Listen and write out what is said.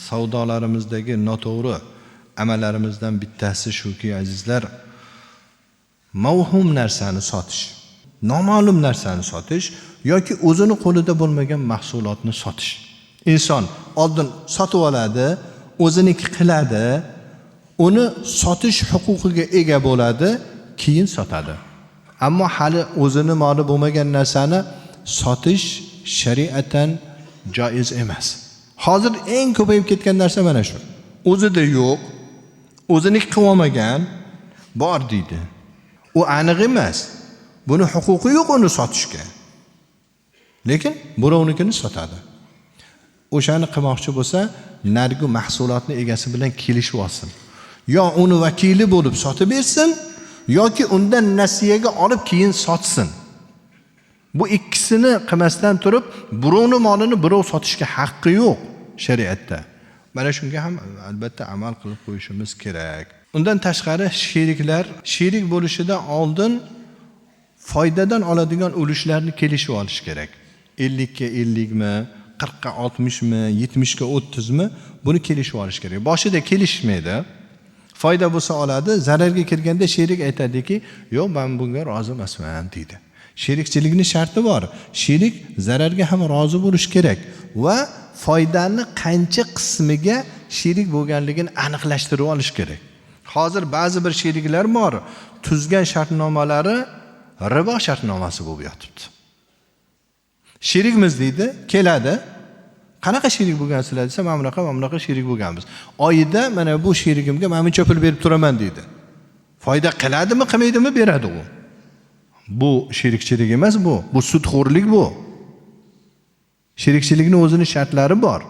savdolarimizdagi noto'g'ri amallarimizdan bittasi shuki, azizlar, mavhum narsani sotish, noma'lum narsani sotish yoki o'zini qo'lida bo'lmagan mahsulotni sotish. Inson oldin sotib oladi, o'ziniki qiladi, uni sotish huquqiga ega bo'ladi, keyin sotadi. Ammo hali o'zini moli bo'lmagan narsani sotish shariatan joiz emas. Hozir eng ko'payib ketgan narsa mana shu. O'zida yo'q, o'ziniki qilib olmagan bor deydi. U aniq emas. Buni huquqi yo'q uni sotishga. Lekin birovnikini sotadi. O'shani qilmoqchi bo'lsa, narigi mahsulotni egasi bilan kelishib olsin. Yo uni vakili bo'lib sotib bersin, yoki undan nasiyaga olib keyin sotsin. Bu ikkisini qilmasdan turib, birovning molini birov sotishga haqqi yo'q shariatda. Mana shunga ham albatta amal qilib qo'yishimiz kerak. Undan tashqari sheriklar, sherik bo'lishidan oldin foydadan oladigan ulushlarni kelishib olish kerak. 50 ga 50 mi, 40 ga 60 mi, 70 ga 30 mi, buni kelishib olish kerak. Boshida kelishmaydi. Foyda bo'lsa oladi, zararga kirganda sherik aytadiki, "Yo'q, men bunga rozi emasman" deydi. Sherikchilikning sharti bor. Sherik zararga ham rozi bo'lish kerak va foydani qancha qismiga sherik bo'lganligini aniqlashtirib olish kerak. Hozir ba'zi bir sheriklar bor, tuzgan shartnomalari ribo shartnomasi bo'lib yotibdi. Sherikmiz deydi, keladi. Qanaqa sherik bo'lgansizlar desa, "Men bunaqa sherik bo'lganmiz. Oyida mana bu sherigimga men buncha pul berib turaman" deydi. Foyda qiladimi, qilmaydimi beradi u. Bu sherikchilik emas bu. Bu sudxo'rlik bu. Sherikchilikning o'zining shartlari bor.